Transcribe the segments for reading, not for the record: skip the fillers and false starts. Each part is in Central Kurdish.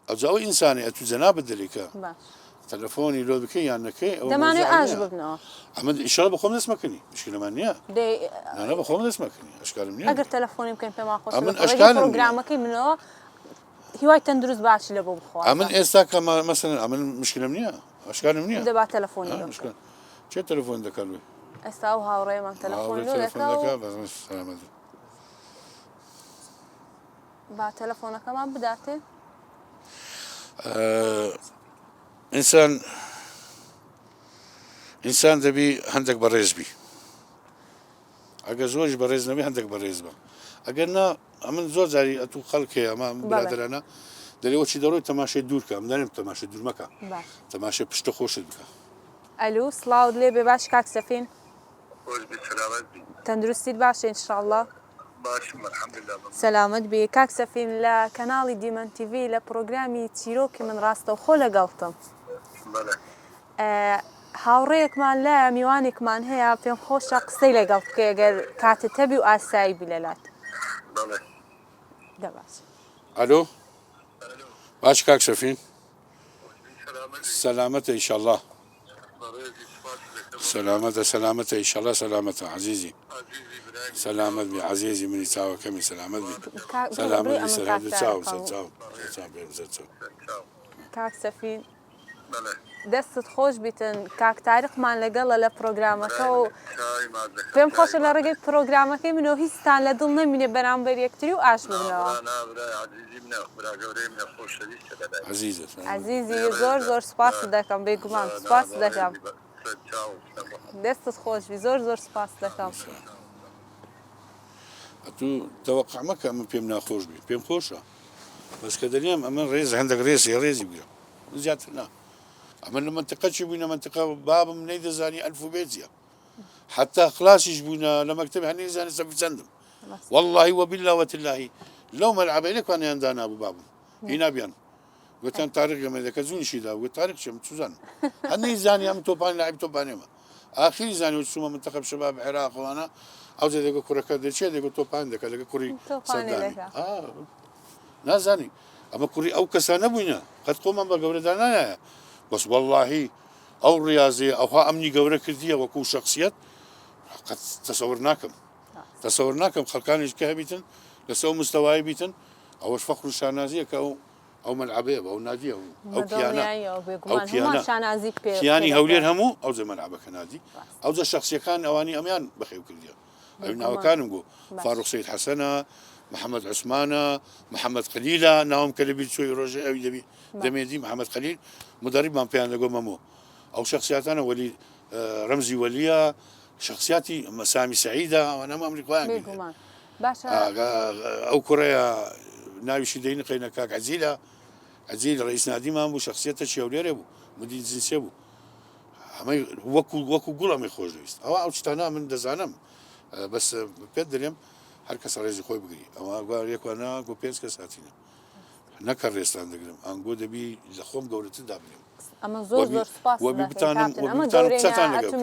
ئەو ئینسانی ئەتو جەنابەت دەریکە باش تەلەفۆنی لۆ بکەی یان نەکەی دەمانوێت ئاش ببنەوە ئەمە ئیشەڵە بە خۆم دەست مەکەنی مشکلەمان نییە نانە بە خۆم دەست مەکەنی ئەشکالم نییە ئەگەر تەلەفۆنی بکەین پێما خۆش ئەمن ئەشکالم پرۆگرامەکەی منەوە هیوای تەندروست باشی لە بۆ بخوا ئەمن ئێستا کە مەسەلەن ئەمن مشکلم نییە ئەشکالم نییە دەبا تەلەفۆنی چێ تەلەفۆن دەکەن ئێستا و هاوڕێمان تەلەفۆن با تەلەفۆنەکەمان بداتێ ئینسان دەبی هەندێک بەڕێز بی ئەگەر زۆرش بەڕێز نەبی هەندێک بەڕێز بە ئەگەر نا ئەمن زۆر جاری ئەتو خەڵکێ ئەمە برادرانە دەرێوەچی دەڕۆی تەماشای دوورکە ئەم دەنێم تەماشای دوور مەکە تەماشای پشتە خۆشت بکە ئەلو سڵاو لێ بێ باش کاک سەفین تەندروستیت باشە ئینشاءڵڵا سەلامەت بێ کاک سەفین لە کەناڵی دیمەن تیڤی لە پرۆگرامی چیرۆکی من ڕاستەوخۆ لەگەڵتم هاوڕێیەکمان لە میوانێکمان هەیە پێم خۆشە قسەی لەگەڵ بکە ئەگەر کاتت هەبی و ئاسایی بی لەلات ئەلۆ باش کاک سەفین سەلامەتە ئینشاءڵڵا سەلامەتە ئینشاءڵڵا سەلامەتە عەزیزی سەلامەت بێ عەزیزی منی چاوەکەمی سەلامەت بێ سەلامەت بێ سەلامەت چاو کاک سەفین دەستت خۆش بیتن کاک تاریقمان لەگەڵە لە پرۆگرامەکە و پێم خۆشە لە ڕێگەی پرۆگرامەکەی منەوە هیچتان لە دڵ نەمینێ بەرامبەر یەکتری و ئاش ببنەوە عەزیزی زۆر زۆر سوپاس دەکەم بێگومان سوپاس دەکەم دەستت خۆشبی زۆر زۆر سوپاس دەکەم تو تەوەقع مەکە ئەمە پێم ناخۆش بی پێم خۆشە بەس کە دەنیام ئەمە ڕێز هەندێک ڕێزی بگرە زیاتر نا ئەمە لە منتقەچی بووینە منتقە بابم نەیدەزانی ئەلفوبێتیە حتا خلاسیش بووینە لە مەکتەب هەنێ زانێ سەفی چەندم واللهی وبالله وتاللهی لەو مەلعەبەی نەکوانیان دانابوو بابم هینا بیان گوتیان تاریخ گەمەدەکە زوونیشیدا گوت تاریخ چێم سوزان هەنێ زانی ئەم تۆپانی لاعب تۆپانێمە ئاخری زانی چوومە منتەخەب شەباب عێراقوانە ئەو دەگە کوڕەکە دەچێت دەگوت تۆپان دەکە لەگە کوڕی سەردانی نازانی ئەمە کوڕی ئەو کەسە نەبووینە قەت قۆمان بە گەورەدان نایە بەس واللهی ئەو ڕاضێ ئەوها ئەمنی گەورە کردیە وەکو شخصیت قەت تەسەور ناکەم خەڵکانیش کە هەبیتن لەسەر مستەوای بیتن ئەوەش فەخر و شانازیە کە ئەو مەلعەبەیە بە ئەو نادیە ئەو کیانی هەولێر هەموو ئەو جە مەلعەبەکە نادی ئەو جە شخصیەکان ئەوانی ئەمیان بەخێو کردیە ئەو ناوەکانم گۆ فاروق سەید حەسەنە محەممەد عوسمانە محەممەد خەلیلە ناوم کە لەبیر چۆی ڕۆژێ ئەوی دەبی دەمێدی محەممەد خەلیل مدەریبمان پێیان لەگۆمەمەوە ئەو شخصیاتانە وەلی ڕەمزی وەلیە شخصیاتی سامی سەعیدە ئەوانە ئەمریکایان ئەو کوڕەیە ناویشی دەین قەینە کاک عەجیل ڕئیس نادیمان بوو شخصیەتە هەولێرێ بوو مدیر جنسێ بوو ئەمەی وەکو گوڵ ئەمەی خۆش دەویست ئەوە ئەو شتانە من دەزانم بەس پێت دەرێم هەر کەس ڕێزی خۆی بگری ئەوە یەکوانە گۆ 5 کەس هاتینە نەکە ڕێستان دەگرم ئەنگۆ دەبی لە خۆم گەورەتر دابنێم ئەمە زۆر زۆر سپاس بتانم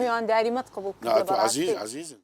میوانداریمەت قبول عزیز